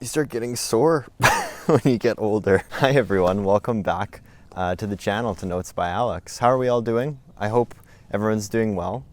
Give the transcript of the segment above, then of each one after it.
You start getting sore when you get older. Hi everyone, welcome back to the channel, to Notes by Alex. How are we all doing? I hope everyone's doing well.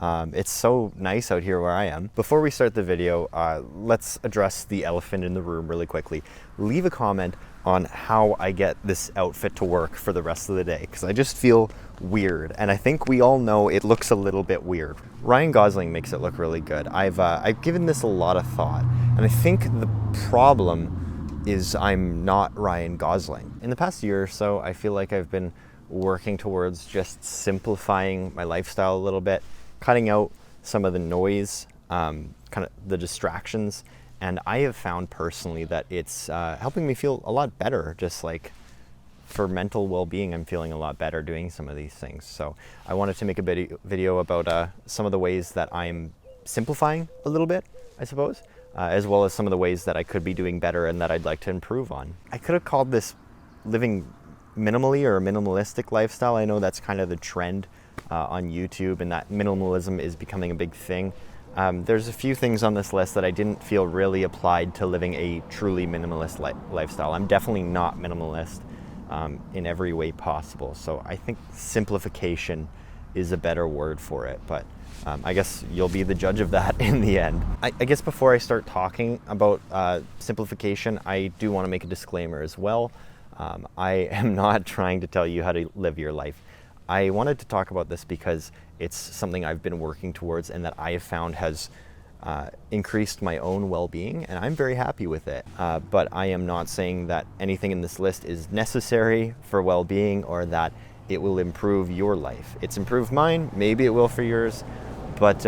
It's so nice out here where I am. Before we start the video, let's address the elephant in the room really quickly. Leave a comment on how I get this outfit to work for the rest of the day, because I just feel weird, and I think we all know it looks a little bit weird. Ryan Gosling makes it look really good. I've given this a lot of thought, and I think the problem is I'm not Ryan Gosling. In the past year or so, I feel like I've been working towards just simplifying my lifestyle a little bit, cutting out some of the noise, kind of the distractions, and I have found personally that it's helping me feel a lot better. Just like for mental well-being, I'm feeling a lot better doing some of these things. So I wanted to make a video about some of the ways that I'm simplifying a little bit, I suppose, as well as some of the ways that I could be doing better and that I'd like to improve on. I could have called this living minimally or a minimalistic lifestyle. I know that's kind of the trend on YouTube, and that minimalism is becoming a big thing. There's a few things on this list that I didn't feel really applied to living a truly minimalist lifestyle. I'm definitely not minimalist in every way possible. So I think simplification is a better word for it, but I guess you'll be the judge of that in the end. I guess before I start talking about simplification, I do want to make a disclaimer as well. I am not trying to tell you how to live your life. I wanted to talk about this because it's something I've been working towards and that I have found has increased my own well-being, and I'm very happy with it. But I am not saying that anything in this list is necessary for well-being or that it will improve your life. It's improved mine, maybe it will for yours, but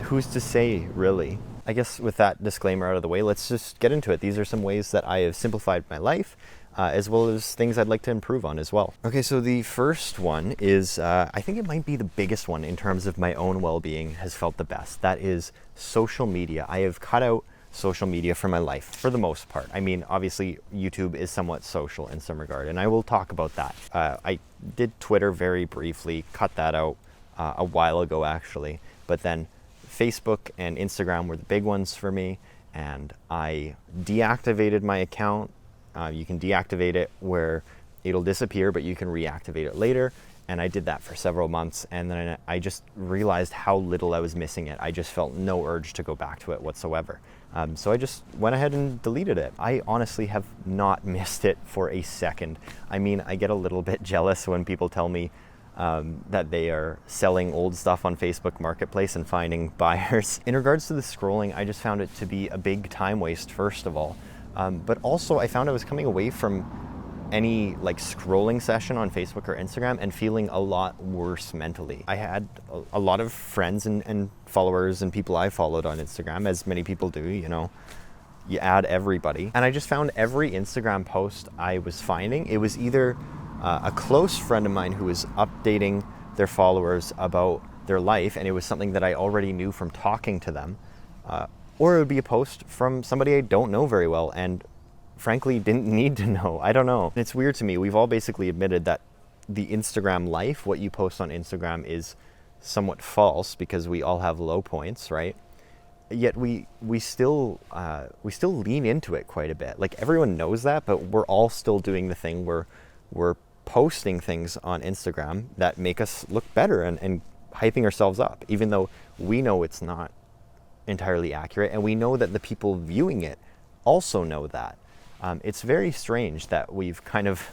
who's to say, really? I guess with that disclaimer out of the way, let's just get into it. These are some ways that I have simplified my life, as well as things I'd like to improve on as well. Okay, so the first one is, I think it might be the biggest one in terms of my own well-being, has felt the best. That is social media. I have cut out social media from my life for the most part. I mean, obviously YouTube is somewhat social in some regard, and I will talk about that. I did Twitter very briefly, cut that out a while ago actually, but then Facebook and Instagram were the big ones for me, and I deactivated my account. You can deactivate it where it'll disappear, but you can reactivate it later. And I did that for several months, and then I just realized how little I was missing it. I just felt no urge to go back to it whatsoever. So I just went ahead and deleted it. I honestly have not missed it for a second. I mean, I get a little bit jealous when people tell me that they are selling old stuff on Facebook Marketplace and finding buyers. In regards to the scrolling, I just found it to be a big time waste, first of all. But also I found I was coming away from any like scrolling session on Facebook or Instagram and feeling a lot worse mentally. I had a lot of friends and followers and people I followed on Instagram, as many people do, you know, you add everybody. And I just found every Instagram post I was finding, it was either a close friend of mine who was updating their followers about their life, and it was something that I already knew from talking to them, or it would be a post from somebody I don't know very well and frankly didn't need to know. I don't know. It's weird to me. We've all basically admitted that the Instagram life, what you post on Instagram, is somewhat false because we all have low points, right? Yet we still lean into it quite a bit. Like, everyone knows that, but we're all still doing the thing where we're posting things on Instagram that make us look better and hyping ourselves up, even though we know it's not entirely accurate, and we know that the people viewing it also know that. It's very strange that we've kind of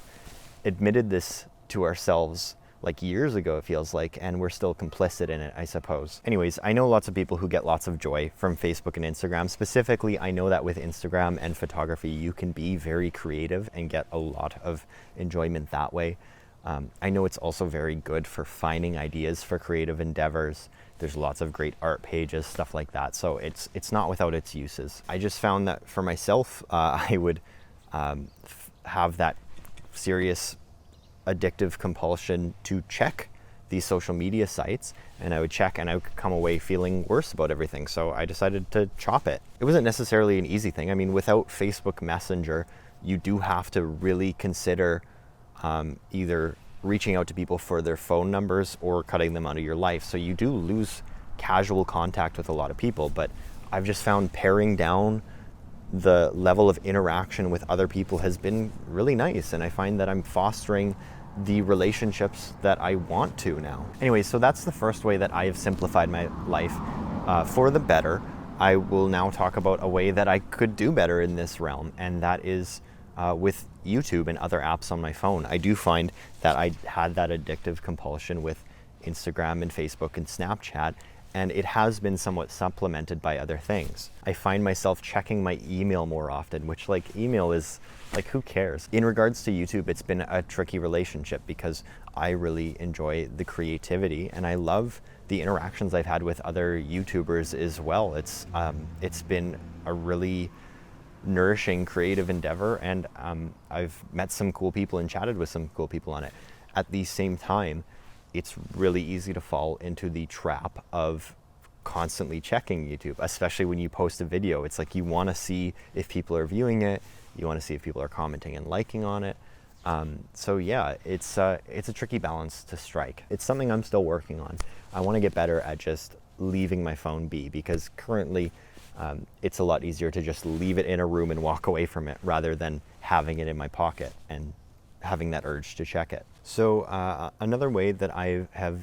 admitted this to ourselves like years ago, it feels like, and we're still complicit in it, I suppose. Anyways, I know lots of people who get lots of joy from Facebook and Instagram. Specifically, I know that with Instagram and photography, you can be very creative and get a lot of enjoyment that way. I know it's also very good for finding ideas for creative endeavors. There's lots of great art pages, stuff like that. So it's not without its uses. I just found that for myself, I would have that serious addictive compulsion to check these social media sites, and I would check and I would come away feeling worse about everything. So I decided to chop it. It wasn't necessarily an easy thing. I mean, without Facebook Messenger, you do have to really consider either reaching out to people for their phone numbers or cutting them out of your life. So you do lose casual contact with a lot of people, but I've just found paring down the level of interaction with other people has been really nice, and I find that I'm fostering the relationships that I want to now. Anyway, so that's the first way that I have simplified my life for the better. I will now talk about a way that I could do better in this realm, and that is with YouTube and other apps on my phone. I do find that I had that addictive compulsion with Instagram and Facebook and Snapchat, and it has been somewhat supplemented by other things. I find myself checking my email more often, which, like, email is like, who cares? In regards to YouTube, it's been a tricky relationship because I really enjoy the creativity and I love the interactions I've had with other YouTubers as well. It's been a really nourishing creative endeavor, and I've met some cool people and chatted with some cool people on it. At the same time, it's really easy to fall into the trap of constantly checking YouTube, especially when you post a video. It's like you want to see if people are viewing it, you want to see if people are commenting and liking on it. So yeah, it's a tricky balance to strike. It's something I'm still working on. I want to get better at just leaving my phone be, because currently it's a lot easier to just leave it in a room and walk away from it rather than having it in my pocket and having that urge to check it. So another way that I have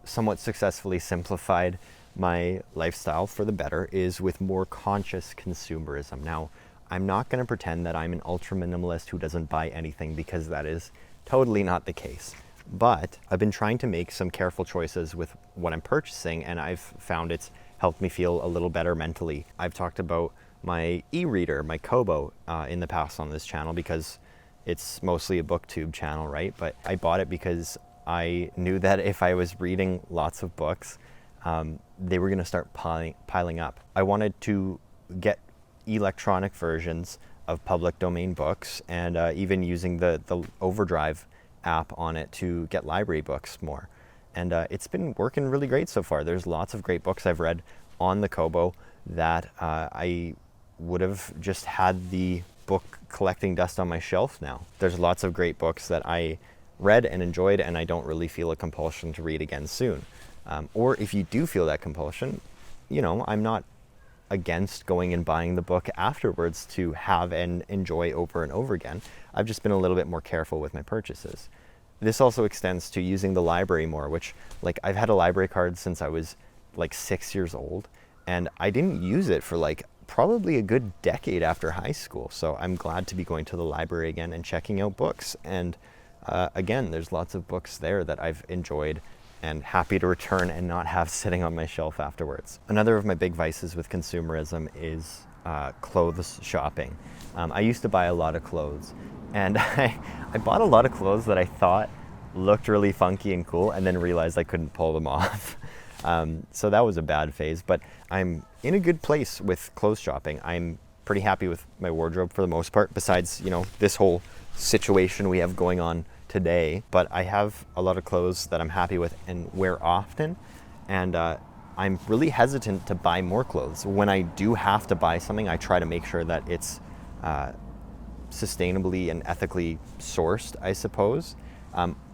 somewhat successfully simplified my lifestyle for the better is with more conscious consumerism. Now, I'm not going to pretend that I'm an ultra minimalist who doesn't buy anything, because that is totally not the case. But I've been trying to make some careful choices with what I'm purchasing, and I've found it's helped me feel a little better mentally. I've talked about my e-reader, my Kobo, in the past on this channel, because it's mostly a booktube channel, right? But I bought it because I knew that if I was reading lots of books, they were going to start piling up. I wanted to get electronic versions of public domain books, and even using the Overdrive app on it to get library books more. And it's been working really great so far. There's lots of great books I've read on the Kobo that I would have just had the book collecting dust on my shelf now. There's lots of great books that I read and enjoyed, and I don't really feel a compulsion to read again soon. Or if you do feel that compulsion, I'm not against going and buying the book afterwards to have and enjoy over and over again. I've just been a little bit more careful with my purchases. This also extends to using the library more, which, like, I've had a library card since I was like 6 years old, and I didn't use it for like probably a good decade after high school. So I'm glad to be going to the library again and checking out books. And again, there's lots of books there that I've enjoyed and happy to return and not have sitting on my shelf afterwards. Another of my big vices with consumerism is clothes shopping. I used to buy a lot of clothes, and I bought a lot of clothes that I thought looked really funky and cool, and then realized I couldn't pull them off. So that was a bad phase, but I'm in a good place with clothes shopping. I'm pretty happy with my wardrobe for the most part, besides, this whole situation we have going on today. But I have a lot of clothes that I'm happy with and wear often, and I'm really hesitant to buy more clothes. When I do have to buy something, I try to make sure that it's sustainably and ethically sourced, I suppose.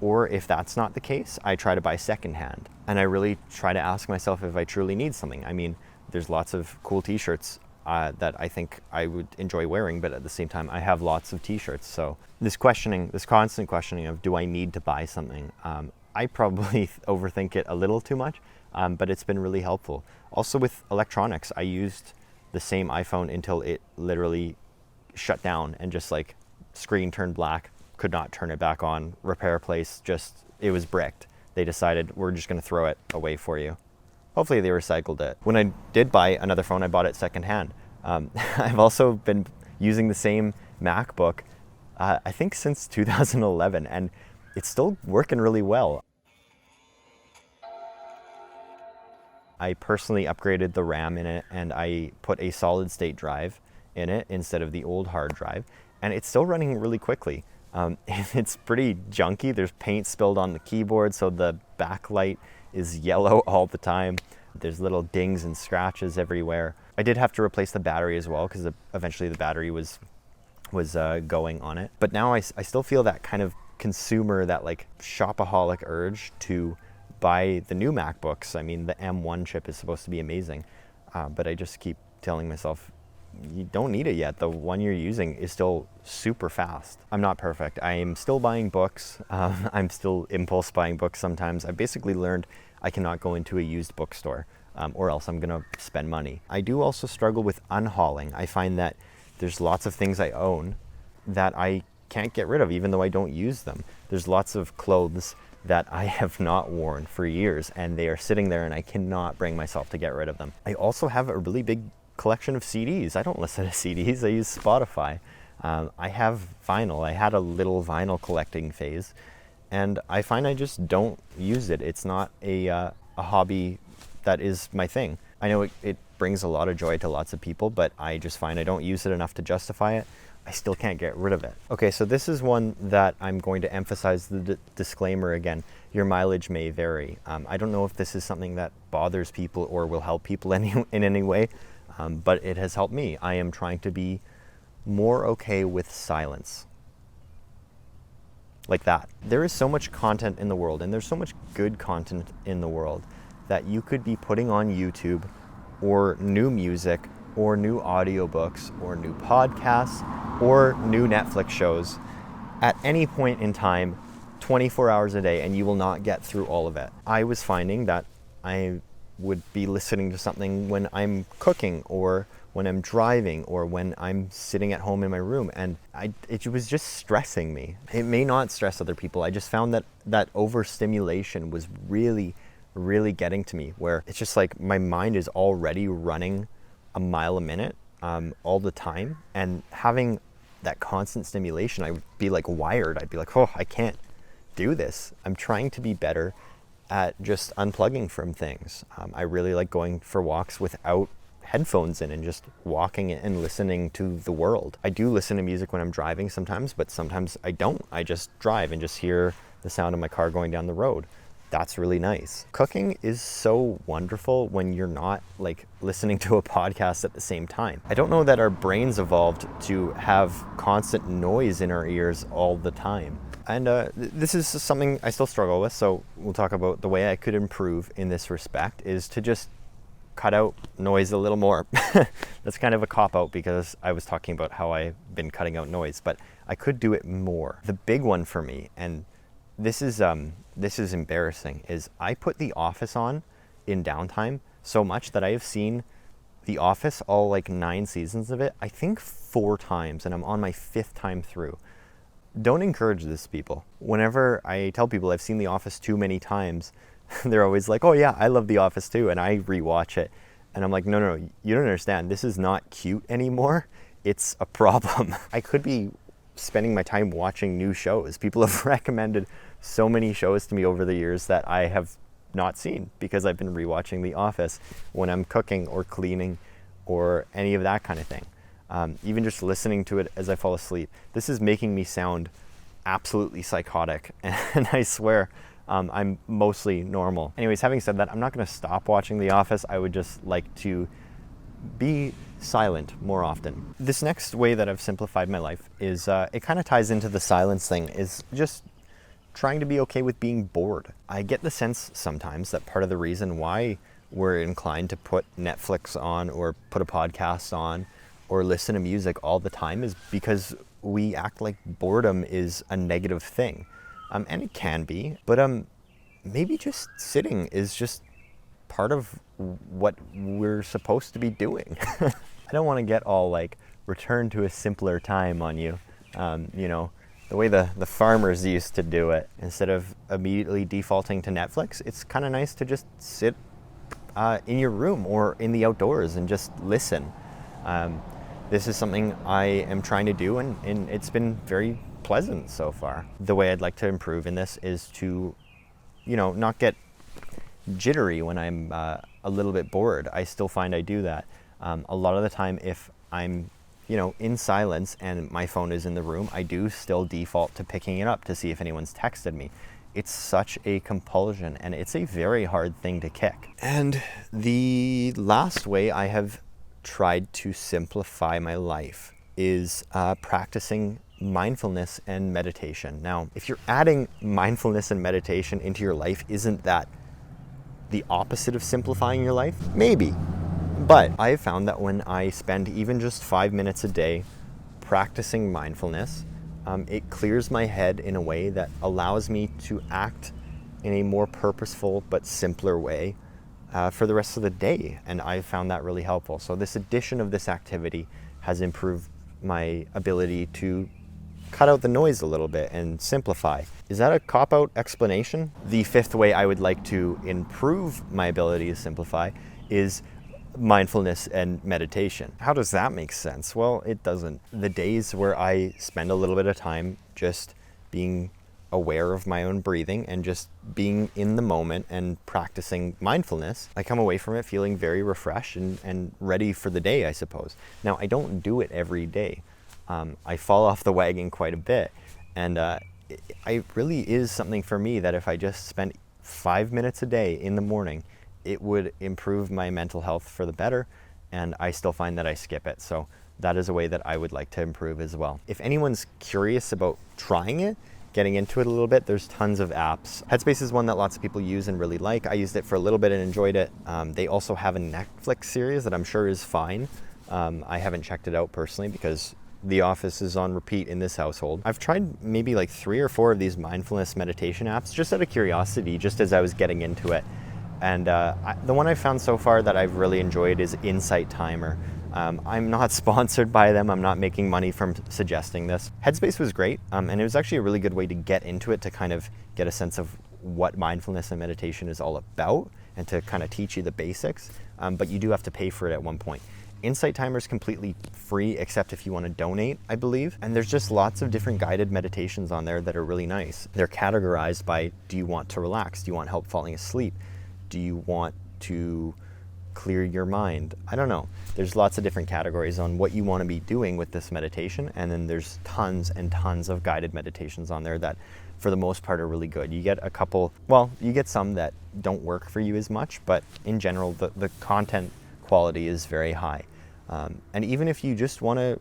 Or if that's not the case, I try to buy secondhand. And I really try to ask myself if I truly need something. I mean, there's lots of cool t-shirts that I think I would enjoy wearing, but at the same time, I have lots of t-shirts. So this constant questioning of, do I need to buy something? I probably overthink it a little too much, but it's been really helpful. Also with electronics, I used the same iPhone until it literally shut down and just like screen turned black, could not turn it back on. Repair place, it was bricked. They decided, we're just gonna throw it away for you. Hopefully they recycled it. When I did buy another phone, I bought it secondhand. I've also been using the same MacBook, I think since 2011, and it's still working really well. I personally upgraded the RAM in it, and I put a solid state drive in it instead of the old hard drive, and it's still running really quickly. It's pretty junky. There's paint spilled on the keyboard, so the backlight is yellow all the time. There's little dings and scratches everywhere. I did have to replace the battery as well, because eventually the battery was going on it. But now I still feel that kind of consumer, that like shopaholic urge to buy the new MacBooks. I mean, the M1 chip is supposed to be amazing, but I just keep telling myself, you don't need it yet. The one you're using is still super fast. I'm not perfect. I am still buying books. I'm still impulse buying books sometimes. I basically learned I cannot go into a used bookstore or else I'm gonna spend money. I do also struggle with unhauling. I find that there's lots of things I own that I can't get rid of even though I don't use them. There's lots of clothes that I have not worn for years and they are sitting there and I cannot bring myself to get rid of them. I also have a really big collection of CDs. I don't listen to CDs, I use Spotify. I have vinyl. I had a little vinyl collecting phase and I find I just don't use it. It's not a hobby that is my thing. I know it brings a lot of joy to lots of people, but I just find I don't use it enough to justify it. I still can't get rid of it. Okay, so this is one that I'm going to emphasize the disclaimer again. Your mileage may vary. I don't know if this is something that bothers people or will help people in any way, but it has helped me. I am trying to be more okay with silence. Like that. There is so much content in the world, and there's so much good content in the world that you could be putting on YouTube or new music or new audiobooks or new podcasts or new Netflix shows at any point in time, 24 hours a day, and you will not get through all of it. I was finding that I would be listening to something when I'm cooking or when I'm driving or when I'm sitting at home in my room, and it was just stressing me. It may not stress other people. I just found that overstimulation was really, really getting to me, where it's just like my mind is already running a mile a minute all the time, and having that constant stimulation, I would be like wired. I'd be like, oh, I can't do this. I'm trying to be better at just unplugging from things. I really like going for walks without headphones in and just walking and listening to the world. I do listen to music when I'm driving sometimes, but sometimes I don't. I just drive and just hear the sound of my car going down the road. That's really nice. Cooking is so wonderful when you're not like listening to a podcast at the same time. I don't know that our brains evolved to have constant noise in our ears all the time. And this is something I still struggle with, so we'll talk about the way I could improve in this respect is to just cut out noise a little more. That's kind of a cop-out because I was talking about how I've been cutting out noise, but I could do it more. The big one for me, and this is embarrassing, is I put The Office on in downtime so much that I have seen The Office, all like 9 seasons of it, I think 4 times, and I'm on my 5th time through. Don't encourage this, people. Whenever I tell people I've seen The Office too many times, they're always like, oh yeah, I love The Office too, and I rewatch it. And I'm like, no, you don't understand. This is not cute anymore. It's a problem. I could be spending my time watching new shows. People have recommended so many shows to me over the years that I have not seen because I've been rewatching The Office when I'm cooking or cleaning or any of that kind of thing. Even just listening to it as I fall asleep. This is making me sound absolutely psychotic, and I swear I'm mostly normal. Anyways, having said that, I'm not going to stop watching The Office. I would just like to be silent more often. This next way that I've simplified my life is, it kind of ties into the silence thing, is just trying to be okay with being bored. I get the sense sometimes that part of the reason why we're inclined to put Netflix on or put a podcast on or listen to music all the time is because we act like boredom is a negative thing. And it can be, but maybe just sitting is just part of what we're supposed to be doing. I don't want to get all like return to a simpler time on you, the way the farmers used to do it. Instead of immediately defaulting to Netflix, it's kind of nice to just sit in your room or in the outdoors and just listen. This is something I am trying to do, and it's been very pleasant so far. The way I'd like to improve in this is to, not get jittery when I'm a little bit bored. I still find I do that. A lot of the time, if I'm, in silence and my phone is in the room, I do still default to picking it up to see if anyone's texted me. It's such a compulsion, and it's a very hard thing to kick. And the last way I have tried to simplify my life is practicing mindfulness and meditation. Now, if you're adding mindfulness and meditation into your life, isn't that the opposite of simplifying your life? Maybe. But I have found that when I spend even just 5 minutes a day practicing mindfulness, it clears my head in a way that allows me to act in a more purposeful but simpler way for the rest of the day. And I found that really helpful. So this addition of this activity has improved my ability to cut out the noise a little bit and simplify. Is that a cop-out explanation? The fifth way I would like to improve my ability to simplify is mindfulness and meditation. How does that make sense? Well, it doesn't. The days where I spend a little bit of time just being aware of my own breathing and just being in the moment and practicing mindfulness, I come away from it feeling very refreshed and ready for the day, I suppose. Now, I don't do it every day. I fall off the wagon quite a bit, and it really is something for me that if I just spent 5 minutes a day in the morning, it would improve my mental health for the better, and I still find that I skip it. So that is a way that I would like to improve as well. If anyone's curious about trying it, getting into it a little bit, there's tons of apps. Headspace is one that lots of people use and really like. I used it for a little bit and enjoyed it. They also have a Netflix series that I'm sure is fine. I haven't checked it out personally because The Office is on repeat in this household. I've tried maybe like 3 or 4 of these mindfulness meditation apps just out of curiosity, just as I was getting into it. And the one I found so far that I've really enjoyed is Insight Timer. I'm not sponsored by them. I'm not making money from suggesting this. Headspace was great, and it was actually a really good way to get into it, to kind of get a sense of what mindfulness and meditation is all about and to kind of teach you the basics, but you do have to pay for it at one point. Insight Timer is completely free, except if you want to donate, I believe. And there's just lots of different guided meditations on there that are really nice. They're categorized by, do you want to relax? Do you want help falling asleep? Do you want to clear your mind? I don't know. There's lots of different categories on what you want to be doing with this meditation. And then there's tons and tons of guided meditations on there that for the most part are really good. You get a couple, well, you get some that don't work for you as much, but in general, the content quality is very high. And even if you just want to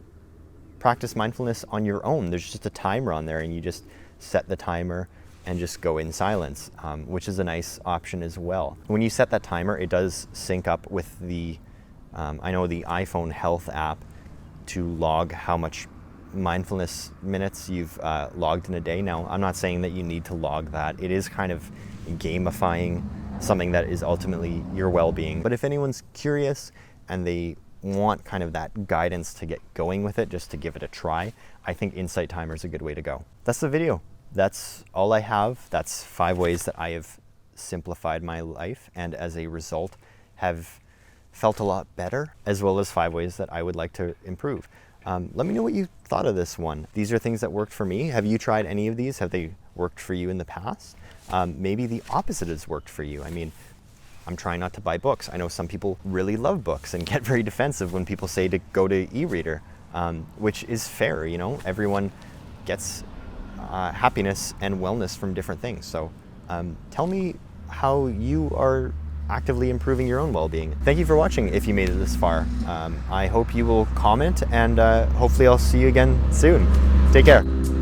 practice mindfulness on your own, there's just a timer on there and you just set the timer and just go in silence, which is a nice option as well. When you set that timer, it does sync up with the, I know the iPhone Health app to log how much mindfulness minutes you've logged in a day. Now, I'm not saying that you need to log that. It is kind of gamifying something that is ultimately your well-being. But if anyone's curious and they want kind of that guidance to get going with it, just to give it a try, I think Insight Timer is a good way to go. That's the video. That's all I have. That's 5 ways that I have simplified my life and as a result have felt a lot better, as well as 5 ways that I would like to improve. Let me know what you thought of this one. These are things that worked for me. Have you tried any of these? Have they worked for you in the past? Maybe the opposite has worked for you. I mean, I'm trying not to buy books. I know some people really love books and get very defensive when people say to go to e-reader, which is fair, you know. Everyone gets happiness and wellness from different things. So tell me how you are actively improving your own well-being. Thank you for watching if you made it this far. I hope you will comment, and hopefully I'll see you again soon. Take care.